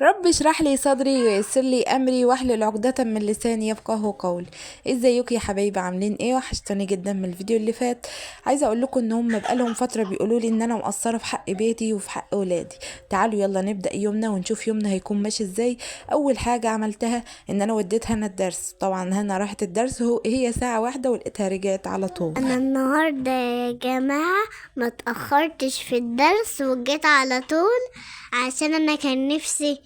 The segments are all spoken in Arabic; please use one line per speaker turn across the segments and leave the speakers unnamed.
رب اشرح لي صدري ويسر لي امري واحلل عقدة من لساني يفقهوا قولي. ازيكم يا حبايبي؟ عاملين ايه؟ وحشتوني جدا من الفيديو اللي فات. عايزه اقول لكم ان هم بقالهم فتره بيقولوا لي ان انا مقصره في حق بيتي وفي حق اولادي. تعالوا يلا نبدا يومنا ونشوف يومنا هيكون ماشي ازاي. اول حاجه عملتها ان انا وديت هنا الدرس. طبعا هنا راحت الدرس هي ساعه واحده ولقيتها رجعت على طول.
انا النهارده يا جماعه ما اتاخرتش في الدرس وجيت على طول عشان انا كان نفسي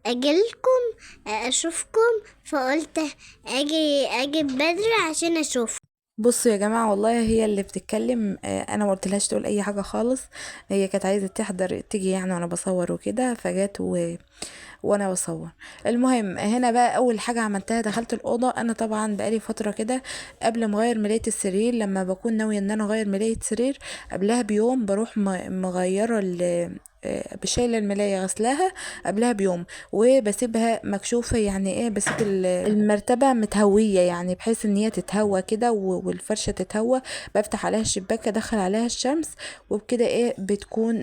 اجيلكم اشوفكم، فقلت اجي بدري عشان اشوف.
بصوا يا جماعة، والله هي اللي بتتكلم. انا ما قلتلهاش تقول اي حاجة خالص. هي كانت عايزة تحضر تيجي يعني وانا بصور وكده، فجات وانا بصور. المهم هنا بقى اول حاجة عملتها دخلت الأوضة. انا طبعا بقالي فترة كده قبل ما اغير ملاية السرير، لما بكون ناوية ان انا اغير ملاية سرير قبلها بيوم بروح مغيرة بشايلة الملاية غسلاها قبلها بيوم، وبسيبها مكشوفة. يعني ايه؟ بسيب المرتبة متهوية يعني بحيث ان هي تتهوى كده والفرشة تتهوى. بفتح عليها الشباك ادخل عليها الشمس، وبكده ايه بتكون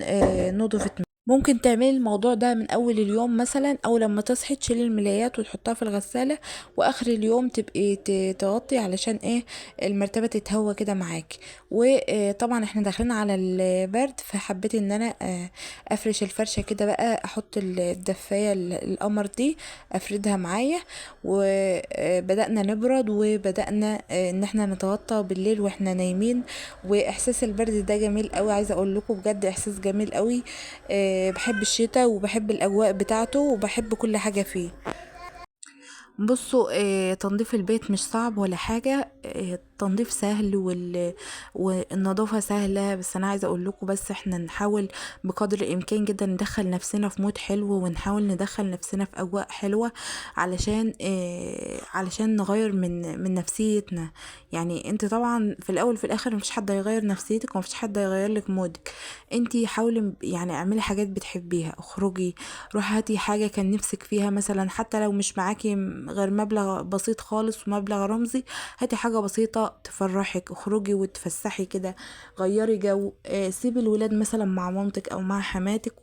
نضفت. ممكن تعملي الموضوع ده من اول اليوم مثلا، او لما تصحي تشيلي الملايات وتحطها في الغسالة، واخر اليوم تبقي تغطي علشان ايه المرتبة تتهوى كده معاكي. وطبعا احنا داخلين على البرد، فحبيت ان انا افرش الفرشة كده بقى، احط الدفاية القمر دي افردها معايا. وبدأنا نبرد، وبدأنا ان احنا نتغطى بالليل واحنا نايمين. واحساس البرد ده جميل قوي، عايزه اقول لكم بجد احساس جميل قوي. بحب الشتاء وبحب الاجواء بتاعته وبحب كل حاجه فيه. بصوا، تنظيف البيت مش صعب ولا حاجة. التنظيف سهل والنظافة سهلة. بس أنا عايزة أقول لكم، بس احنا نحاول بقدر الإمكان جدا ندخل نفسنا في مود حلو، ونحاول ندخل نفسنا في أجواء حلوة علشان نغير من نفسيتنا. يعني انت طبعا في الأول في الآخر مفيش حد هيغير نفسيتك، ومفيش حد هيغير لك مودك. انتي حاولي يعني اعملي حاجات بتحبيها، اخرجي، روحي هاتي حاجة كان نفسك فيها مثلا، حتى لو مش معاكي غير مبلغ بسيط خالص ومبلغ رمزي. هاتي حاجة بسيطة تفرحك، اخرجي وتفسحي كده، غيري جو. سيبي الولاد مثلا مع مامتك او مع حماتك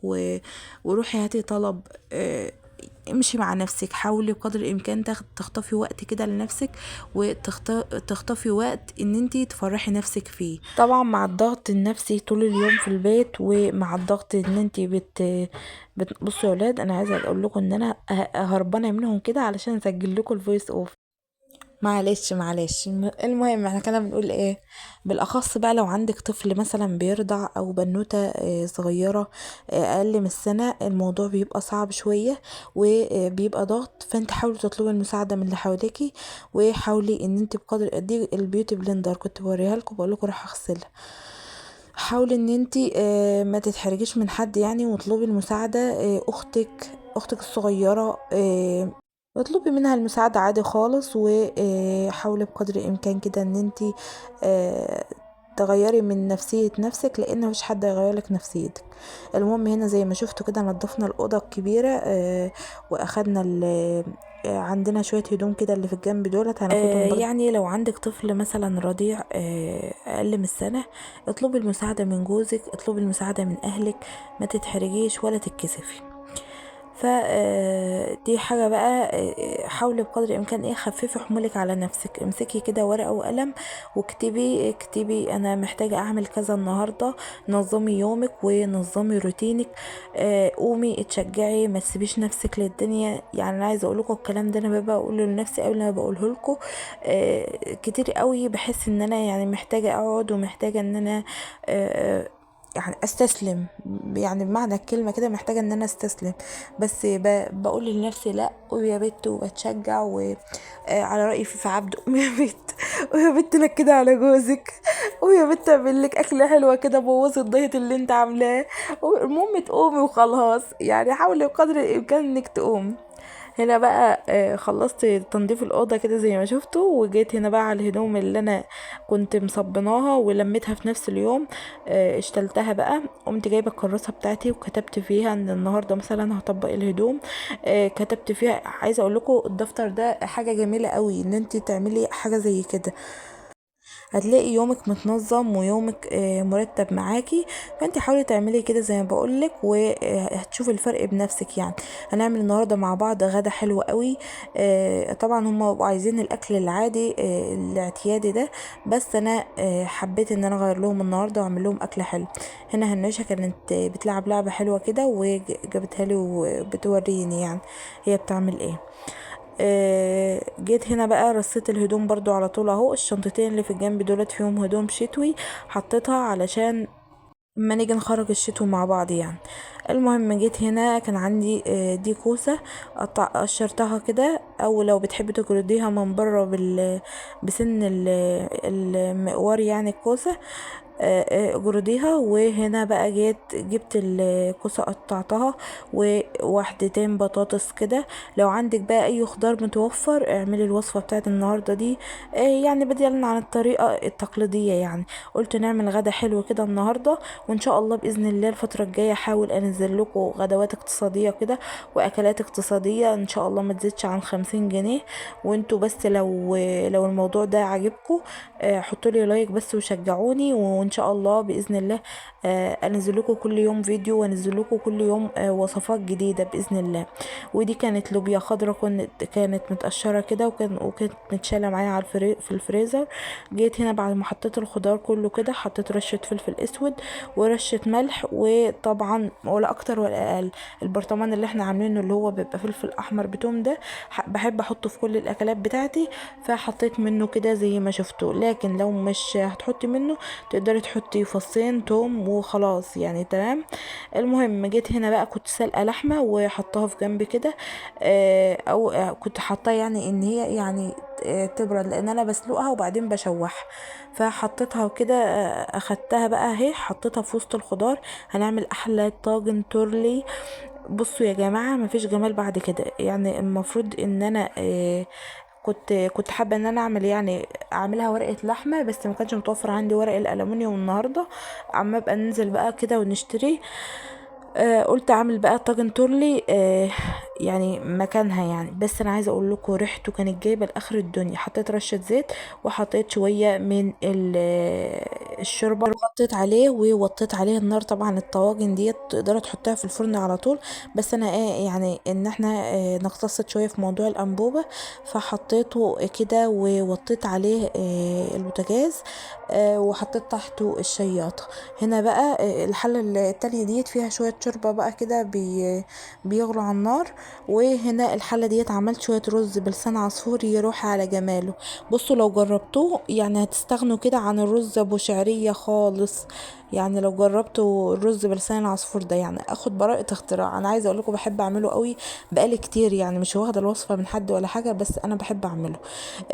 وروحي هاتي طلب. امشي مع نفسك، حاولي بقدر الامكان تخطفي وقت كده لنفسك، وتخطفي وقت ان انتي تفرحي نفسك فيه. طبعا مع الضغط النفسي طول اليوم في البيت، ومع الضغط ان انتي بصوا يا ولاد، انا عايزه اقول لكم ان انا هربانه منهم كده علشان اسجل لكم الفويس اوف. معلش. المهم احنا كنا بنقول ايه؟ بالاخص بقى لو عندك طفل مثلا بيرضع، او بنوته صغيره اقل من السنه، الموضوع بيبقى صعب شويه وبيبقى ضغط. فانت حاولي تطلبي المساعده من اللي حواليكي، وحاولي ان انت بقدر دي البيوتي بلندر كنت بوريها لكم، بقول لكم راح اغسلها. حاولي ان انت ما تتحرجيش من حد يعني، واطلبي المساعده. اختك الصغيره اطلبي منها المساعدة عادي خالص، وحاولي بقدر الامكان كده ان انتي آه، تغيري من نفسية نفسك، لان مفيش حد هيغيرلك نفسيتك. المهم هنا زي ما شفتوا كده نضفنا الأوضة الكبيرة، واخدنا عندنا شوية هدوم كده اللي في الجنب دولت هناخدهم برضه. يعني لو عندك طفل مثلا رضيع أقل من السنة، اطلبي المساعدة من جوزك، اطلبي المساعدة من أهلك، ما تتحرجيش ولا تتكسفي. دي حاجة بقى. حاولي بقدر الامكان خففي حمولك على نفسك. امسكي كده ورقة وقلم اكتبي انا محتاجة اعمل كذا النهاردة. نظمي يومك ونظمي روتينك. قومي اتشجعي، ما تسيبيش نفسك للدنيا. يعني انا عايزه اقول لكم الكلام ده انا ببقى اقوله لنفسي قبل ما بقوله لكم. كتير قوي بحس ان انا يعني محتاجة اقعد، ومحتاجة ان انا يعني استسلم. يعني بمعنى الكلمة كده محتاجة ان انا استسلم. بس بقول لنفسي لا، قومي يا بت، وبتشجع. وعلى رأي فيفا عبده، قومي يا بت، قومي يا بت نكدي على جوزك، قومي يا بت اعمل لك اكله حلوه كده، بوظي الدايت اللي انت عاملاه. المهم تقومي وخلاص. يعني حاولي بقدر الامكان انك تقومي. هنا بقى خلصت تنظيف الأوضة كده زي ما شفتوا، وجيت هنا بقى على الهدوم اللي أنا كنت مصبناها ولميتها في نفس اليوم. اشتلتها بقى، قمت جايبة الكراسة بتاعتي وكتبت فيها ان النهاردة مثلا هطبق الهدوم. كتبت فيها. عايزة اقول لكم الدفتر ده حاجة جميلة قوي ان انت تعملي حاجة زي كده. هتلاقي يومك متنظم ويومك مرتب معاكي. فانت حاولي تعملي كده زي ما بقولك، وهتشوفي الفرق بنفسك يعني. هنعمل النهارده مع بعض غدا حلو قوي. طبعا هم بقوا عايزين الاكل العادي الاعتيادي ده، بس انا حبيت ان انا اغير لهم النهارده واعمل لهم اكل حلو. هنا هنوشة كانت بتلعب لعبة حلوة كده وجابتها لي وبتوريني يعني هي بتعمل ايه. جيت هنا بقى رصيت الهدوم برضو على طول اهو. الشنطتين اللي في الجنب دولت فيهم هدوم شتوي، حطيتها علشان اما نيجي نخرج الشتوي مع بعض يعني. المهم جيت هنا كان عندي دي كوسة قشرتها كده، او لو بتحبي تجرديها من بره بسن المقوار يعني الكوسة جرديها. وهنا بقى جبت الكوسة قطعتها، وواحدتين بطاطس كده. لو عندك بقى اي خضار متوفر اعملي الوصفة بتاعت النهاردة دي، يعني بديلا عن الطريقة التقليدية يعني. قلت نعمل غدا حلو كده النهاردة، وان شاء الله باذن الله الفترة الجاية احاول انزل لكم غدوات اقتصادية كده واكلات اقتصادية ان شاء الله ما تزيدش عن 50 جنيه. وانتوا بس لو الموضوع ده عجبكم حطوا لي لايك بس وشجعوني، وان شاء الله باذن الله انزل لكم كل يوم فيديو، وانزل لكم كل يوم وصفات جديده باذن الله. ودي كانت لوبيا خضراء كانت متقشره كده، وكانت متشاله معايا على في الفريزر. جيت هنا بعد ما حطيت الخضار كله كده حطيت رشه فلفل اسود ورشه ملح، وطبعا ولا اكتر ولا اقل. البرطمان اللي احنا عاملينه اللي هو بيبقى فلفل احمر بتوم ده بحب احطه في كل الاكلات بتاعتي، فحطيت منه كده زي ما شفتوا. لكن لو مش هتحطي منه تقدري تحطي فصين توم وخلاص يعني تمام. المهم جيت هنا بقى كنت سلقه لحمه وحطها في جنب كده، او كنت حاطاه يعني ان هي يعني تبرد، لان انا بسلقها وبعدين بشوحها. فحطيتها وكده اخدتها بقى اهي حطيتها في وسط الخضار. هنعمل احلى طاجن تورلي. بصوا يا جماعه مفيش جمال بعد كده يعني. المفروض ان انا كنت حابه ان انا اعمل يعني اعملها ورقه لحمه، بس ما كانش متوفر عندي ورق الالومنيوم النهارده. عم ابقى ننزل بقى كده ونشتري. قلت اعمل بقى طاجن تورلي يعني مكانها يعني. بس انا عايزه اقول لكم ريحته كانت جايبه لاخر الدنيا. حطيت رشه زيت وحطيت شويه من الشوربه، وحطيت عليه ووطيت عليه النار. طبعا الطواجن ديت تقدروا تحطها في الفرن على طول، بس انا يعني ان احنا نقتصد شويه في موضوع الانبوبه. فحطيته كده ووطيت عليه البوتاجاز، وحطيت تحته الشياطه. هنا بقى الحله التانية ديت فيها شويه شوربه بقى كده بيغلوا على النار. وهنا الحله ديت عملت شويه رز بلسان عصفور يروح على جماله. بصوا لو جربتوه يعني هتستغنوا كده عن الرز ابو شعريه خالص. يعني لو جربتوا الرز بلسان العصفور ده يعني اخد براءة اختراع. انا عايزه اقول لكم بحب اعمله قوي بقالي كتير يعني، مش واخده الوصفه من حد ولا حاجه، بس انا بحب اعمله.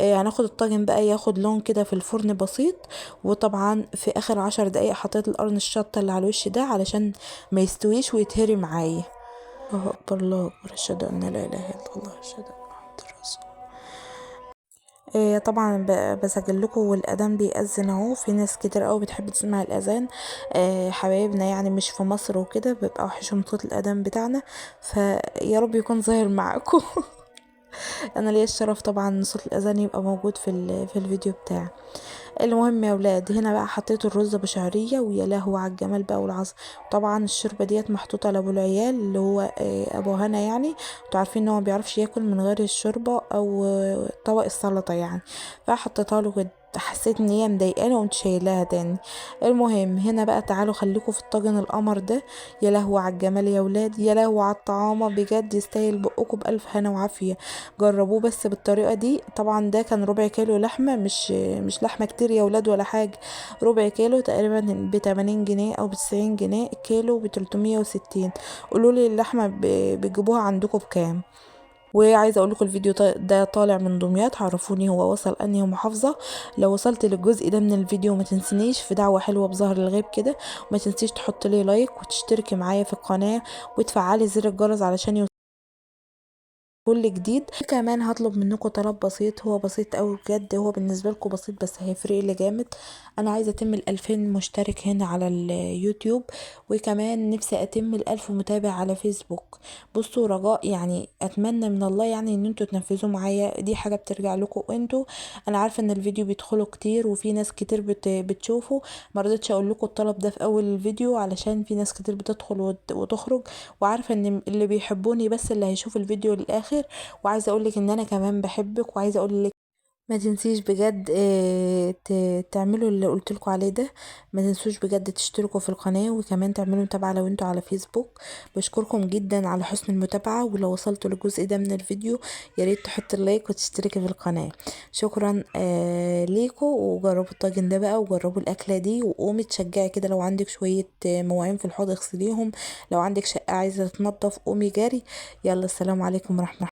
هناخد الطاجن بقى ياخد لون كده في الفرن بسيط. وطبعا في اخر 10 دقايق حطيت القرن الشطه اللي على الوش ده علشان ما يستويش ويتهري معايا. الله اكبر الله اكبر، اشهد ان لا اله الا الله، اشهد ان محمد رسول طبعا بسجل لكم والاذان بيأذن اهو. في ناس كتير قوي بتحب تسمع الاذان، حبايبنا يعني مش في مصر وكده بيبقى وحشهم صوت الاذان بتاعنا. فيا رب يكون ظاهر معاكم. انا ليا الشرف طبعا ان صوت الاذان يبقى موجود في الفيديو بتاعي. المهم يا ولاد هنا بقى حطيت الرز بشعريه، ويا لهو على الجمال بقى والعظمه. طبعا الشوربه ديت محطوطه لابو العيال اللي هو ابو هنا يعني. انتوا عارفين ان هو ما بيعرفش ياكل من غير الشوربه او طبق السلطه يعني. فحطيتها له كده، حسيت ان هي مضايقاني وقمت شايلاها تاني. المهم هنا بقى تعالوا خليكم في الطاجن القمر ده. يا لهو على الجمال يا ولاد، يا لهو على الطعامه بجد يستاهل بقكم بألف هنا وعافيه. جربوه بس بالطريقه دي. طبعا ده كان ربع كيلو لحمه، مش لحمه كتير يا ولاد ولا حاجه. ربع كيلو تقريبا ب80 جنيه او ب90 جنيه، الكيلو ب360. قولوا لي اللحمه بتجيبوها عندكم بكام؟ وعايزه اقول لكم الفيديو ده طالع من دمياط. عرفوني هو وصل انهي محافظه. لو وصلت للجزء ده من الفيديو ما تنسنيش في دعوه حلوه بظهر الغيب كده، وما تنسيش تحط لي لايك وتشتركي معايا في القناه وتفعلي زر الجرس علشان كل جديد. كمان هطلب منكم طلب بسيط، هو بسيط اوي بجد، هو بالنسبة لكم بسيط بس هيفرق لي جامد. انا عايزة اتم ال2000 مشترك هنا على اليوتيوب، وكمان نفسي اتم ال1000 متابع على فيسبوك. بصوا رجاء يعني، اتمنى من الله يعني ان انتوا تنفذوا معايا، دي حاجة بترجع لكم انتوا. انا عارفة ان الفيديو بيدخلوا كتير وفي ناس كتير بتشوفه، مرضتش اقول لكم الطلب ده في اول الفيديو علشان في ناس كتير بتدخل وتخرج، وعارفة ان اللي بيحبوني بس اللي هيشوف الفيديو للاخر. وعايزة اقولك ان انا كمان بحبك، وعايزة اقولك ما تنسيش بجد تعملوا اللي قلتلكوا عليه ده. ما تنسوش بجد تشتركوا في القناة، وكمان تعملوا متابعة لو انتوا على فيسبوك. بشكركم جدا على حسن المتابعة، ولو وصلتوا للجزء ده من الفيديو ياريت تحط اللايك وتشتركي في القناة. شكرا ليكوا. وجربوا الطاجن ده بقى، وجربوا الاكلة دي، وقومي تشجعي كده. لو عندك شوية مواعين في الحوض اغسليهم، لو عندك شقة عايزة تنضف قومي جاري. يلا السلام عليكم ورحمة